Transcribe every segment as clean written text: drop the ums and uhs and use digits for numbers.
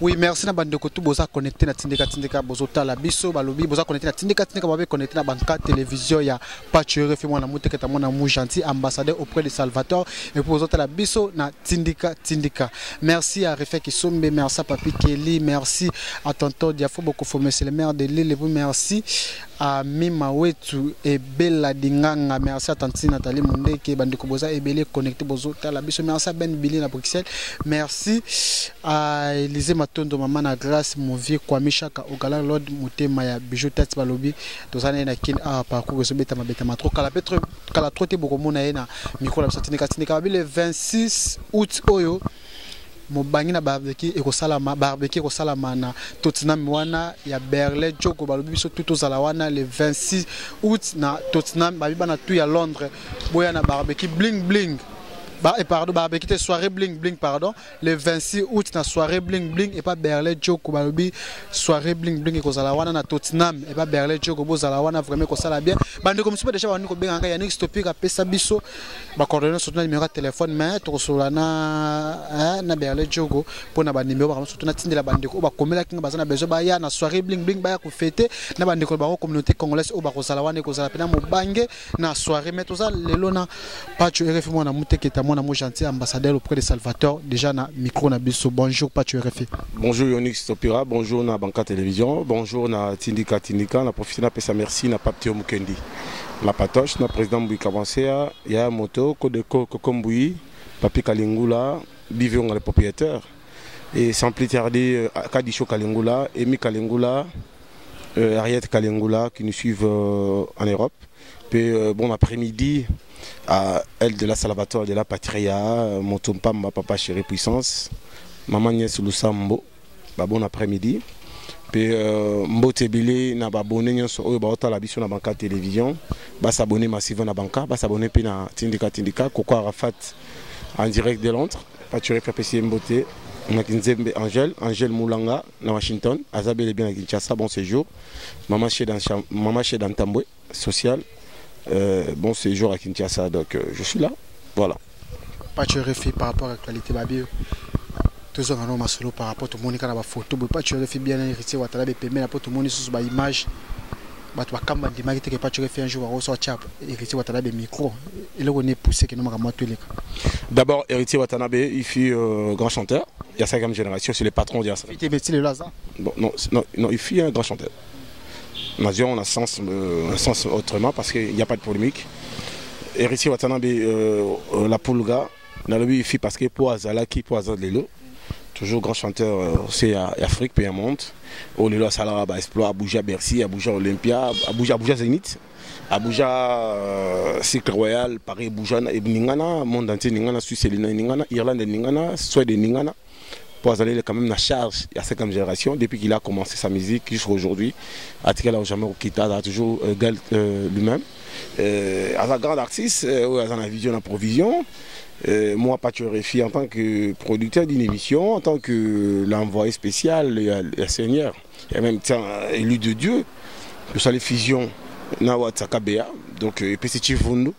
Oui, merci na bandeko tout boza connecté na tindika bozota la biso balobi boza connecté na tindika babe connecté na banka télévision ya Pachore fait mwana muteke ta mwana mou gentil ambassadeur auprès de Salvatore et pour bozota la biso na tindika. Merci à Refek Isombe, merci à Papi Kelly, merci à tonton Diafo Bokofo, monsieur le maire de l'île, merci à Mima Wetu et Bella Dinganga, merci à Tante Nathalie Monde qui est bandeko boza et Belé connecté bozota la biso, merci à Ben Billy na Bruxelles, merci à Élisée Matondo maman na grâce mon vieux Kwame Chaka Ogala Lord Mutema ya bijou tati balobi tozana na kin a parcours so beta mabeta matro kala petre kala troté bokomo na ena micro la tindika le 26 août oyo mobangi na barbecue ekosalama na Tottenham wana ya Berlin Joko balobi biso tutozala wana le 26 août na Tottenham babiba na tout ya Londres boya na barbecue bling bling. Pardon, barbecue soirée bling bling pardon le 26 août na soirée bling bling et pas Berlin Joko balobi soirée bling bling ko zala wana na Tottenham et pas Berlin Joko bo zala wana vraiment ko sala bien bande comme super déjà bandi ko benga ya next topic a pesa biso ba coordonner sur numéro de téléphone mais to sola na Berlin Joko pour na ba numéro ba surtout na tindela bande ko ba komela kinga bazana bezo ba ya na soirée bling bling ba ya ko fêter na bande ko ba communauté congolaise o ba ko zala wana ko zala pena mo bange na soirée mais to za lelo na Pacho RF mo na muteke mon amour gentil ambassadeur auprès de Salvatore déjà na micro na biso. Bonjour Pacho RFI. Bonjour Yonix Topira, bonjour na Banka Télévision, bonjour na Tindika na profité na pesa merci na Paptio Mukendi. La patoche na président Mbouika Bansea, ya moto Kodeko Kokombui, Papi Kalingula, Bivion les propriétaires et sans plus tarder Kadisho Kalingula, Emi Kalingula, Ariette Kalingula qui nous suivent en Europe. Puis bon après-midi à elle de la Salvatore de la Patria, mon tompam, ma papa chérie puissance, maman Niès Lusambo, bon après-midi. Puis Mbotebile n'a pas abonné sur la biso na Banka Télévision, bah s'abonner massivement na Banka, bah s'abonner puis na Tindika, Coco Arafat en direct de Londres, Pature FPC Mbote, na Kinzembe Angèle Moulanga na Washington, Azabel bien à Kinshasa, bon séjour, maman chez dans Tamboué, social. Bon séjour à Kinshasa, donc je suis là, voilà. Pas tu refais par rapport à l'actualité, Babi. Toujours un homme solo par rapport au monde qui a la photo, pas tu refais bien héritier, ou tu permet la photo monde sur une image. Bah tu vas quand même démarrer que pas tu refais un jour à ressortir héritier, ou tu as des micros. Et là on est poussé que nous m'avons tous les cas. D'abord, héritier Watanabe, il fut grand chanteur. Il y a 5e génération, c'est le patron de Yassa. Il était métier le Lazare. Bon, non, il fut un grand chanteur. Nation, on a un sens autrement parce qu'il n'y a pas de polémique. Héritier Watanabe, la Poulga, il fit parce que pour Azalaki, pour Azalelo, toujours grand chanteur, c'est Afrique, puis un monde. Au Lelo Salara, Exploit, Abuja Bercy, Abuja Olympia, Abuja Zénith, Abuja Cycle Royal, Paris, Abuja Ningana, monde entier Ningana, Suisse Ningana, Irlande Ningana, Suède Ningana. Azalé est quand même la charge il y a 5e génération depuis qu'il a commencé sa musique jusqu'à aujourd'hui. Atikala jamais Okita a toujours lui-même. À un grand artiste, à la vision, la provision. Moi, Pacho RFI en tant que producteur d'une émission, en tant que l'envoyé spécial, le Seigneur, et même élu de Dieu, je suis allé fusion Nawa Tsakabea, donc PC Chifundu,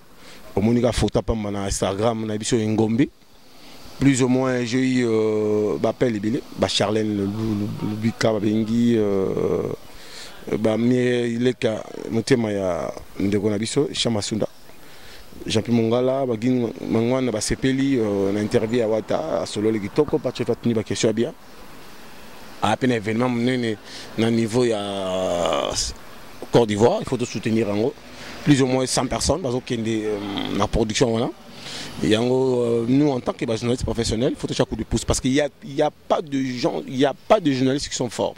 au Monika Fotapam na Instagram, na Biso Ngombe. Plus ou moins, j'ai eu Bapel et Charlène, le Bika, Babengi, Mileka, Montemaya, Ndegonabiso, Chamasunda. Jean-Pierre Mongala, Bagin Mangwan, Basepeli, on a interviewé à Wata, à Solo Legitoko, parce que tu as question bien. À peine événement, on a un niveau à Côte d'Ivoire, il faut te soutenir en gros. Plus ou moins 100 personnes, parce qu'il y a la production. Voilà. Et nous, en tant que journalistes professionnels, il faut toucher un coup de pouce parce qu'il n'y a pas de gens, il n'y a pas de journalistes qui sont forts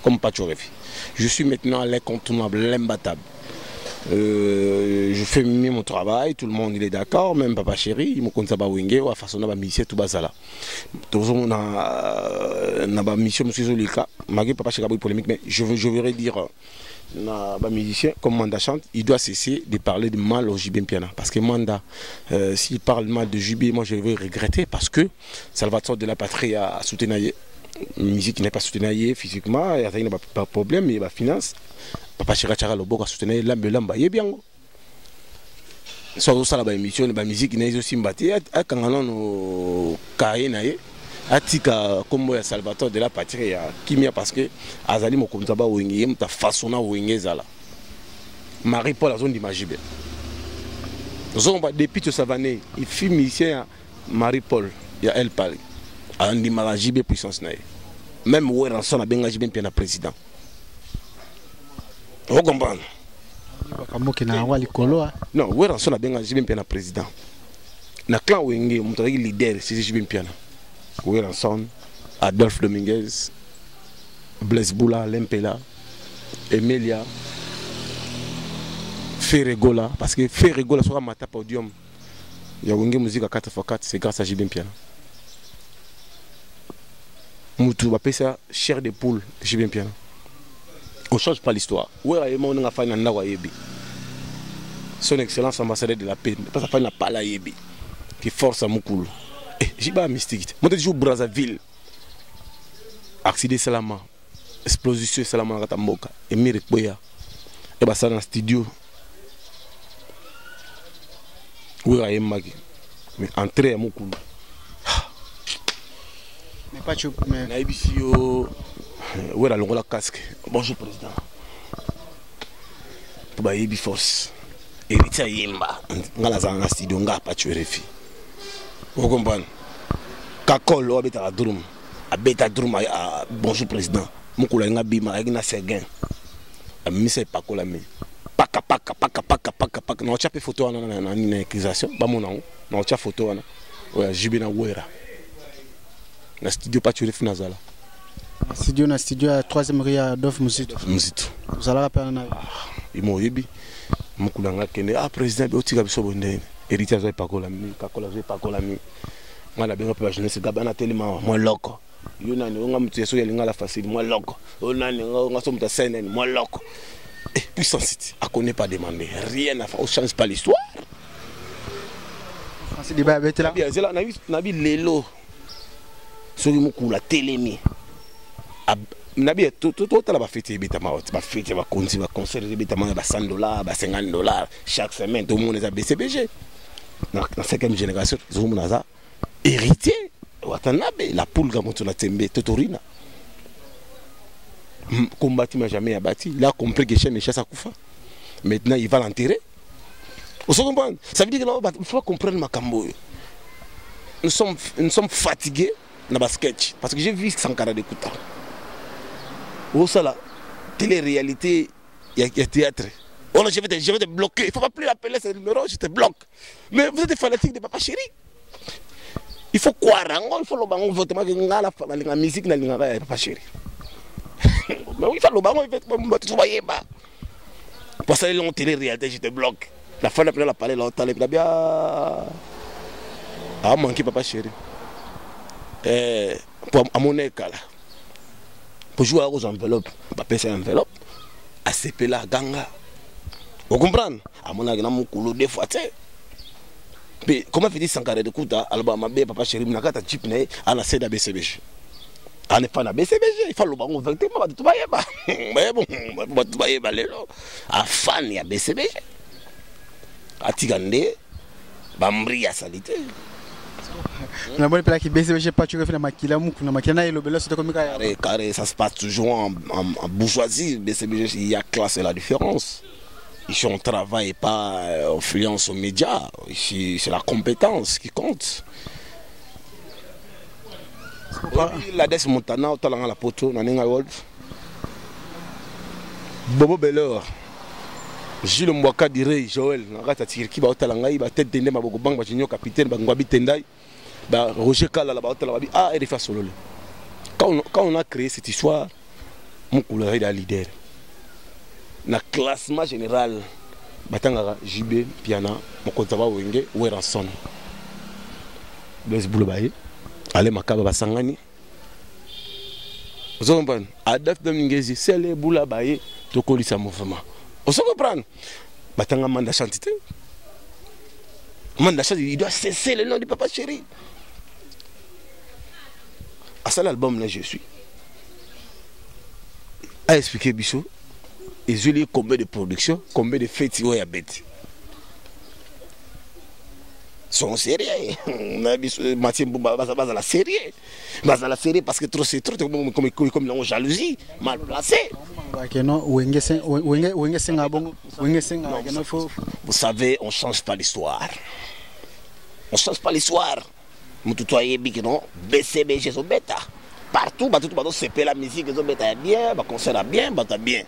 comme Pacho RFI. Je suis maintenant l'incontournable, l'imbattable. Je fais mieux mon travail, tout le monde il est d'accord, même Papa Chéri, il me compte ça Wenge, ou à façon de mission tout bazala. On a une mission, monsieur Zolika, malgré Papa Chéri polémique, mais je voudrais dire. Un musicien comme Manda chante, il doit cesser de parler de mal au JB Piana. Parce que Manda, s'il parle mal de JB, moi je vais regretter parce que Salvatore de la Patrie a soutenu la musique qui n'est pas soutenue physiquement, il n'y a pas de problème, il y a la finance. Papa Chirachara Lobo a soutenu l'amba, il est bien. Soit ça la émission, la musique qui n'est aussi mbattée, quand on a carré, atika kombo ya Salvatore de la Patrie ya kimia parce que azali mokonzi ba wenge ye muta façonna wenge zala Marie Paul a zone d'image bien zomba depuis que Savané il fut musicien Marie Paul ya elle parle andi malajibe puissance na même Weranson a benga jibe na président vous comprenez non Weranson a benga jibe na président na clan wenge muta leader c'est jibe piana Weranson, Adolphe Dominguez, Blaise Boula, Lempela, Emilia, Ferregola, parce que Ferregola sera ma tape podium. Il y a une musique à 4x4, c'est grâce à Jibin Piana. Moutou va payer ça chair de poule, Jibin Piana. On ne change pas l'histoire. Où est-ce qu'on a fait un Yebi? Son Excellence ambassadeur de la paix, parce qu'il n'a pas la Yebi, qui force à Moukoulou. J'ai pas mystique. Moi, je joue Brazzaville. Accident Salama. Explosion Salama Ratamboka. Et Mirek Boya. Et bah ça dans le studio. Oui, il y a Magi. Mais entrer à Moukoulou. Mais pas tu. Mais. Naibisio. Oui, la longue casque. Bonjour, président. Pour bah, Yebi Force. Héritier Yemba. Dans la studio, on n'a pas tué les filles. Vous comprenez? Kakol ou abeta drum, abeta drum à bonjour président. Mukula nga bima na seguin. Mise pa kola me. Paka. Na cha photo na ni accusation, ba mon nom. Na cha photo na. Oya jibina wera. Na studio pa tu refina zala. Na studio à 3e rue à Dof Musito. Vous allez rappeler na. Imo yebi. Mukula nga kende président be otika biso bonde. Héritier zo pa kola me, kakola zo pa kola me. Moi la bien pas jeunesse gabana tellement moi loco yo nani nga mutu yeso yelinga la facile moi loco o nani nga so muta scène moi loco et puissance a connaît pas demander rien à faire on change pas l'histoire c'est débat bête là bien là na bi lelo so ki mukula telemi na bi tout la ba fête beta ma ba fête ba konzi ba concert beta ma ba $100 ba $50 chaque semaine tout le monde est BCBG na 5e génération zo munaza héritier Watanabe la poule gamoto na tembe totorina combattu mais jamais abattu là compris que chez Méchas Akoufa maintenant il va l'enterrer vous comprenez ça veut dire que il faut comprendre Makambo nous sommes fatigués dans le sketch parce que j'ai vu Sankara de Kouta au ça là télé-réalité il y a théâtre oh non je vais te bloquer il faut pas plus appeler ce numéro je te bloque mais vous êtes fanatique de Papa Chéri. Il faut croire, il faut le bango voter la musique na linga pas chéri. Mais il faut le bango il faut voyer ba. Pour ça ils ont télé réalité je te bloque. La fin après la parler là t'allais bien ah manquer papa chéri. Pour à mon école là. Pour jouer aux enveloppes, papa c'est enveloppe. ACP là ganga. Vous comprenez? À mon âge na mon coulo des fois tu sais. Mais comment fait-il Sankara de Kouta, Alabama B, Papa Chéri, Nakata Chip, à la CEDA BCBG. On n'est pas dans BCBG, il faut le bango, effectivement, tu vas y aller. Mais bon, tu vas y aller. À fan, il y a BCBG. À Tigande, Bambri à Salité. On a beau dire que BCBG pas tu refais la maquilla, la maquilla et le belo, c'était comme carré, ça se passe toujours en bourgeoisie. BCBG, il y a classe et la différence. Ici, on ne travaille pas influence aux médias. Ici, c'est la compétence qui compte. La Des Montana, au talent à la poteau, Naninga Wolf. Bobo Belleur. Gilles Mwaka Direy, Joël, Nagata Tirki, Baotalangaï, Tête Tende, Mabogobang, Bagigno, Capitaine, Bangwabi Tendai, Roger Kala, Baotalababi, ah, et les faces solo. Quand on a créé cette histoire, mon couleur est la leader. Na classement général batanga JB Piana Mokonzaba Wenge Weranson Blaise Boulabaye Ale Makaba Basangani vous comprenez Adolphe Dominguez c'est le Boulabaye tokolisa mouvement vous comprenez batanga Manda Chantité Manda Chantité il doit cesser le nom du Papa Chéri à ça l'album là je suis à expliquer Bichot. Et je lis combien de productions, combien de fêtes il y a bête. sont sérieux. Mathieu Mbouba base à la série. Base à la série parce que trop c'est trop comme la jalousie, mal placé. Vous savez, on ne change pas l'histoire. On ne change pas l'histoire. Moutoutoye non, BCBG sont bêta. Partout, c'est la musique, ils ont bien, le concert bien, bien.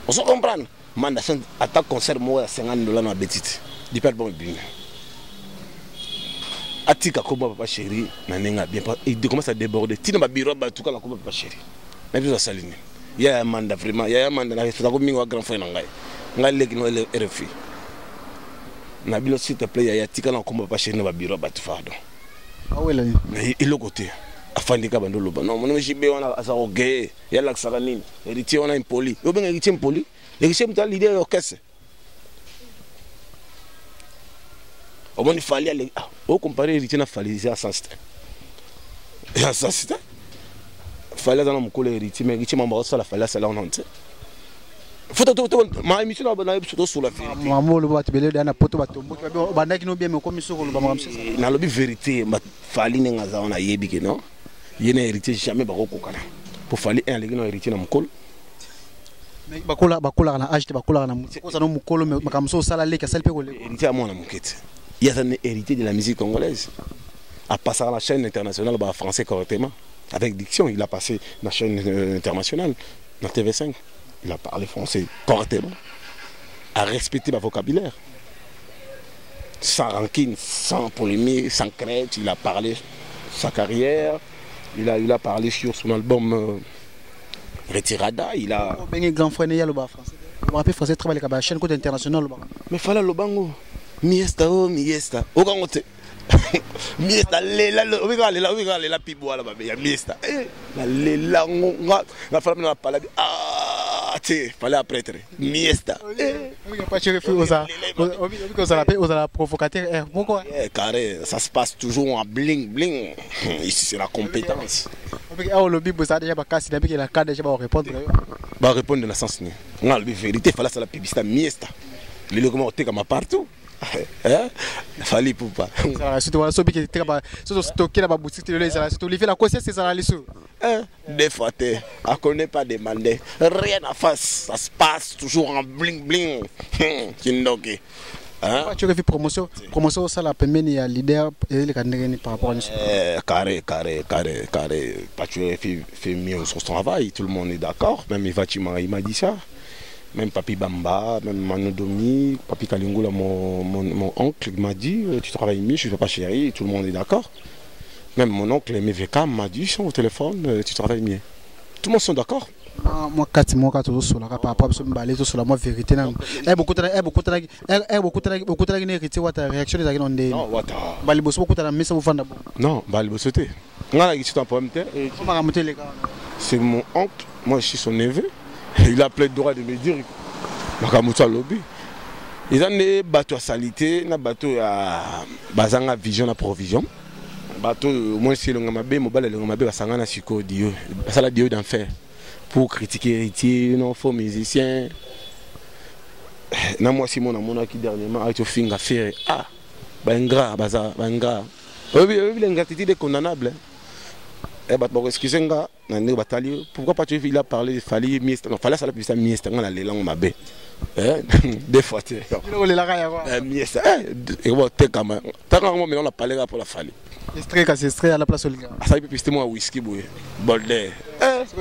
On se comprend. Man, attaque concert, moi, à 50 $, ma bêtise. Du père bon, bien. Atika Koba papa chéri, nanenga bien. Il commence à déborder. Tina ma biro, tout cas, la Koba papa chéri. Mais vous saline. Il y a un mandat vraiment, il y a un mandat. C'est comme un grand frère nangai. Nangai qui nous RFI. Nabilo s'il te plaît, il y a Tika la Koba papa chéri, na biro, tout fardo. Ah ouais là. Mais il est côté. Afandika bandolo ba non mon jibe on a azaroge ya la saranine héritier on a impoli yo ben héritier impoli héritier mutal l'idée orchestre au bon il fallait aller au comparer héritier na fallait à sensité ya sensité fallait dans mon collègue héritier mais héritier mamba ça la fallait ça là on entend faut tout ma émission na surtout sur la vérité maman le boîte belé na poto batombo bandaki no bien me comme sur le bamamse na lobi vérité ma fallait ngaza on a yebiki non. Il y a un héritier jamais bakokokana pour fallait un légui non héritier na mukolo mais bakola na âge bakola na mukoza no mukolo mais makamso sala leka sala pe ko héritier à moi na mukete il y a un héritier de la musique congolaise a passé à la chaîne internationale bah français correctement avec diction il a passé la chaîne internationale dans TV5 il a parlé français correctement a respecté le vocabulaire sans rancune sans polémique sans crainte il a parlé sa carrière. Il a parlé sur son album Retirada. Il a. Grand frère né le bas français. Le rappeur français travaille avec la chaîne côté international le bas. Mais fallait le bango. Miesta oh miesta. Au gangote. Miesta lela la piboa là bas. Il y a miesta. La lela nga fallait na parler. Ah tu fallait prêtre. Miesta. Oui pas chéri osa. Osa provocateur. Pourquoi? Carré, ça se passe toujours en bling bling. Ici c'est la compétence. Le bible ça déjà bakasi depuis que la carte déjà va répondre. Va répondre dans le sens ni. La vérité fallait ça la publicité miesta. Les locaux étaient comme partout. Hein? Fallait pour pas. Ça surtout voilà sobi qui était là surtout stocké là boutique là ça surtout Olivier la conscience c'est ça là les des fois on connaît pas demander rien à face ça se passe toujours en bling bling. Kindoki. Hein? Tu as fait promotion ça la permet il y a leader et les candidats par rapport à carré pas tu as fait mieux son travail tout le monde est d'accord même Ivatima il m'a dit ça. Même Papi Bamba, même Manodomi, Papi Kalingula, mon oncle m'a dit tu travailles mieux, je ne suis pas chéri, tout le monde est d'accord. Même mon oncle MVK m'a dit sur le téléphone tu travailles mieux. Tout le monde sont d'accord. Moi 4 mois sur la par rapport à ce balai sur la moi vérité beaucoup de héritier ta réaction des agents de non wata bali bosso beaucoup de mais ça vous fanda non bali bossoté ngala qui un problème c'est mon oncle moi je suis son neveu. Il a plein de droit de me dire Makamuta lobby. Ils ont des bateaux à salité, des bateaux à bazanga vision à provision. Bateau moi si le ngamabe mobile le ngamabe basanga na siko dio. Ça la dio d'enfer pour critiquer héritier non faux musicien. Na moi si mon qui dernièrement a été finga faire ah banga baza banga. Oui l'ingratitude est condamnable. Eh bah bon excusez-moi nani batali pourquoi pas tu il a parlé fallait miesta non fallait ça la puissance miesta ngala le langue mabe des fois tu miesta et bon t'es quand même t'as quand même on a parlé pour la fallait extrait à la place oliga ça peut pister moi whisky boy bolder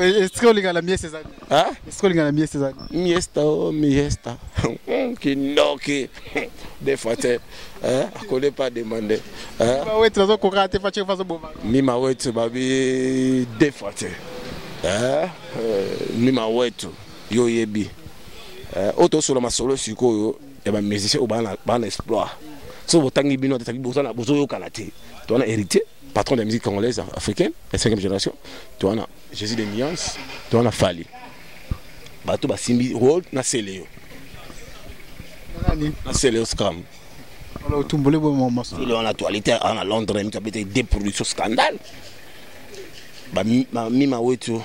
extrait oliga la miesta ça hein extrait oliga la miesta ça miesta qui noki des fois tu connais pas demander ouais tu vas encore rater faire face au bon mima wetu babi des fois tu mima wetu yo yebi auto sur la solo siko ya ba musicien au bana exploit so botangi bino tataki bozana bozo yo kanate tu as héritier patron de la musique congolaise africaine la 5e génération tu as Jésus des nuances tu as Fali bato ba simbi road na seleo na seleo scam alors tout bolé bon moment il est en actualité en Londres il a été des production scandale ba mima wetu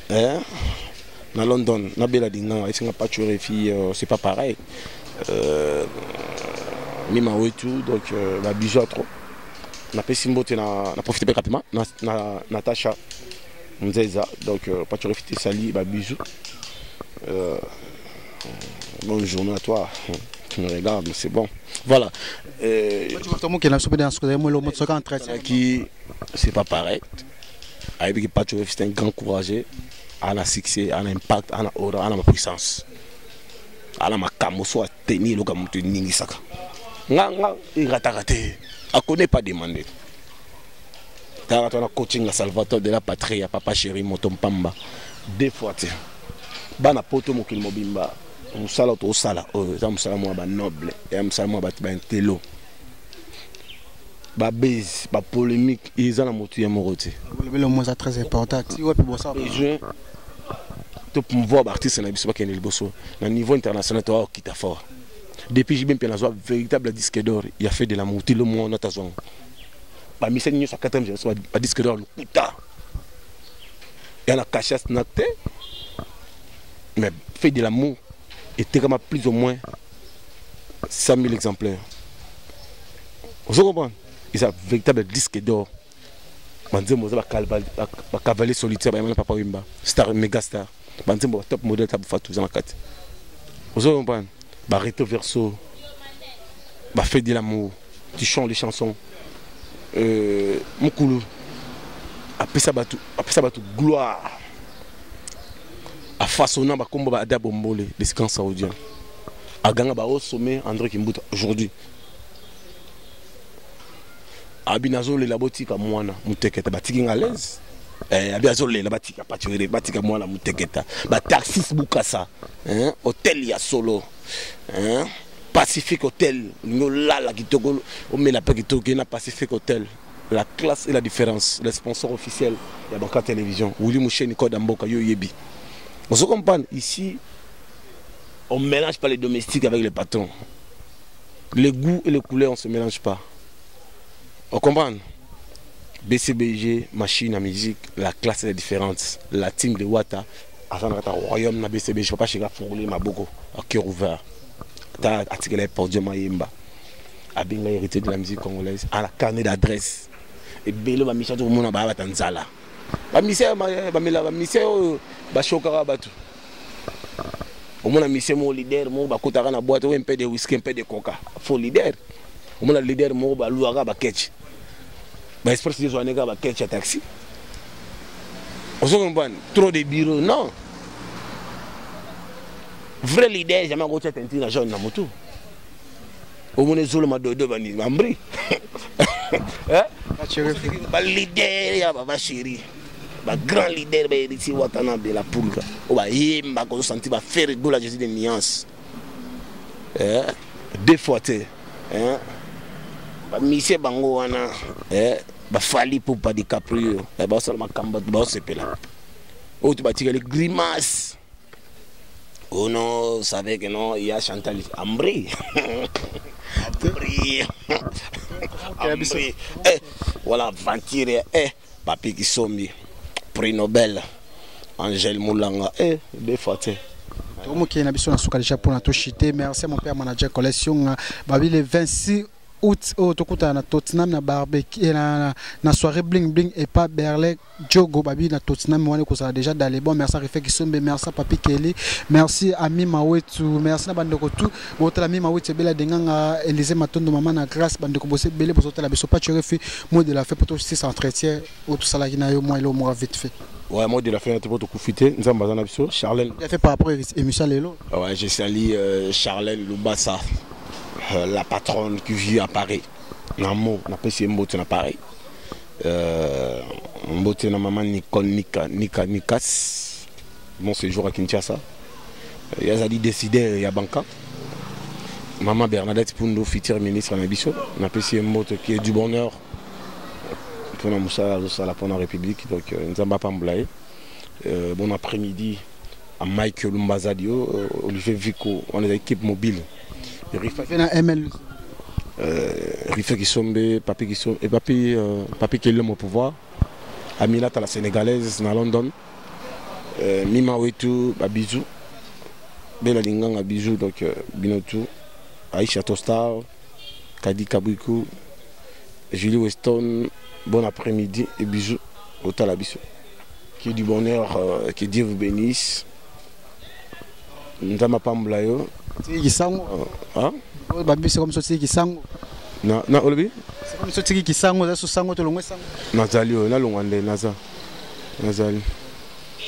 na London na bela dinga isinga pas tuer fille c'est pas pareil mima wetu donc ba bijou trop na pesi mbote na profiter rapidement na Natacha Mzeza donc pas tu refiter sali ba bijou bonne journée à toi. Tu me regardes, c'est bon. Voilà. Qui c'est pas pareil. Avec Pacho, c'est un grand courageux. On a succès, on a impact, on a aura, on a puissance. On a ma camoufle à tenir le comme tu n'es pas. Nga il raté. On connaît pas demander. Quand on a coaching à Salvatore de la patrie, à Papa Chéri Motompamba, deux fois. Bana poto mokil mobimba. Musala to sala za musala mo ba noble et musala mo ba telo ba base ba polémique ils ont motu ya morote le mot c'est très important si ouais puis bon ça besoin to pouvoir artiste na biso ba kenel boso na niveau international to kita fort depuis j'ai bien penazwa véritable disque d'or il a fait de la motu le monde na tazon ba mission ni sa 4e génération ba disque d'or le puta et la cachasse nakte mais fait de l'amour était comme plus ou moins 100 000 exemplaires. Vous comprenez? Ils ont un véritable disque d'or. Banzembo za ba cavalier solitaire ba papa wimba star méga star. Banzembo top modèle tabu fatou za makati. Vous comprenez? Ba reto verso. Ba fait de l'amour. Tu chantes les chansons. Mukulu. Après ça batu gloire. A façonnant ba kombo ba ada bombole les camps saoudiens a ganga ba au sommet André Kimbuta aujourd'hui abinazo le labotika mwana muteketa batiki ngalaise abiazo le labotika patire batika mwana muteketa ba taxis bukasa hôtel ya solo Pacific Hotel ngola la kitoko o mela pa kitoko na Pacific Hotel la classe et la différence les sponsors officiels ya Banka Télévision Willy Moucheni Code Mboka yo yebi. Vous comprenez, ici, on ne mélange pas les domestiques avec les patrons. Les goûts et les couleurs, on ne se mélange pas. On comprend? BCBG, machine à musique, la classe est différente. La team de Wata, à un royaume na BCBG, je ne peux pas chérir pour les Maboko, à cœur ouvert. Tu as articulé pour Dieu Mayemba. A bien hérité de la musique congolaise, à la carnet d'adresse. Et Bélo va micher tout le monde à Tanzala. Ba misère ba chokara batu au moins misère mon leader mo ba kotaka na boîte un peu de whisky un peu de coca faux leader au moins leader mo ba luaga ba ketch ba express des oanega ba ketch à taxi on se comprend trop de bureaux non vrai leader jamais go tête na jaune na moto au moins zolo ma dodo ba ni mambri ba leader ya ba chéri ba grand leader ba héritier watana de la poule o ba yemba ko senti ba faire rigoler Jésus de nuances deux fois ba mise bango wana ba fali pour pas DiCaprio ba seulement kamba ba sepela o tu ba tika les grimaces oh non savait que non il y a Chantal Ambry voilà Ventire papi qui sombi prix Nobel Angèle Moulanga deux fois merci à mon père manager collection babi le 26 août au tokuta na Tottenham na barbecue na soirée bling bling et pas Berlin Diogo babi na Tottenham on est déjà dans les bons merci à Refé Kisombe merci à Papi Kelly merci à Mima Wetu merci à Bandoko tout votre ami Mima Wetu bela denganga Élysée Matondo maman na grâce Bandoko bosse belé pour la beso pas tu refais mot de la fait pour tout ça entretien au tout ça là qui na yo moi le mois vite fait. Ouais, moi de la fin pour te profiter nous avons besoin de Charlène. Il a fait par rapport à émission Lelo. Ouais, je salue Charlène Lubassa. La patronne qui vit à Paris. Namo, na pesi mbote na Paris. Mbote na maman Nicole Nikas. Mon séjour à Kinshasa. Il a dit décider à Banka. Maman Bernadette Pundo, future ministre à Nabiso. Na pesi mbote qui est du bonheur. Pour la Moussa pour la République. Donc nous avons pas m'blayer. Bon après-midi à Mike Lumbazadio, Olivier Vico, on est l'équipe mobile. Rifé Kisombe, Papi Kisombe et Papi qui est l'homme au pouvoir. Aminat à la sénégalaise à London. Mima Wetu, Babizou. Bela Linganga Bijou, donc Binotou. Aïcha Tostar. Kadi Kabouikou, Julie Weston, bon après-midi et bisous au Talabiso. Qui est du bonheur, que Dieu vous bénisse. Ndama Pamblayo. C'est qui sang? Hein? C'est comme ça, c'est qui sang? Non, non, Olobi? C'est comme ça, c'est qui sang? C'est sang, tu l'as sang. Nazali, na longande, Naza. Nazali.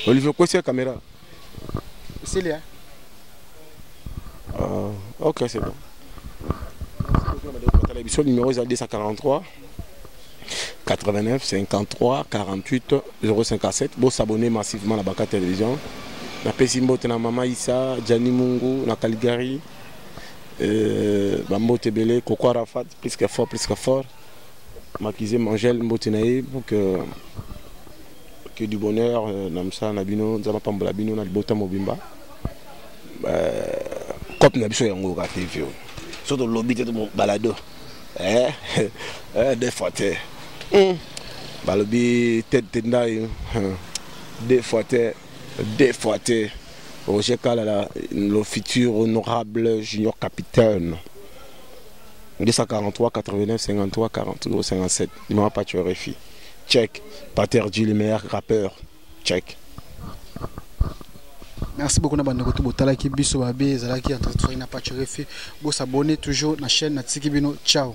Olivier, quoi c'est la caméra? C'est là. Ok, c'est bon. Le numéro est 243 89 53 48 057. Vous s'abonnez massivement à la Banca Télévision. Na Pesimbote na Mama Issa, Gianni Mungu, na Caligari, Bambote Belé, Coco Arafat, plus que fort. Makizé Mangel Mbotenaï, pour que du bonheur, Namsa Nabino, Zama Pambolabino, Nalbota Mobimba. Cop Nabiso Yango TV. Surtout le lobby de mon balado. Des fois, le lobby tête d'ail, des fois, Roger Kalala, le futur honorable junior capitaine. 243 89 53 40 57. Il m'a pas tué RFI. Check. Pater G, le meilleur rappeur. Check. Merci beaucoup Nabandeko Botala qui biso babe zalaki entre toi n'a pas tu refait. Vous s'abonner toujours à la chaîne Natiki Bino. Ciao.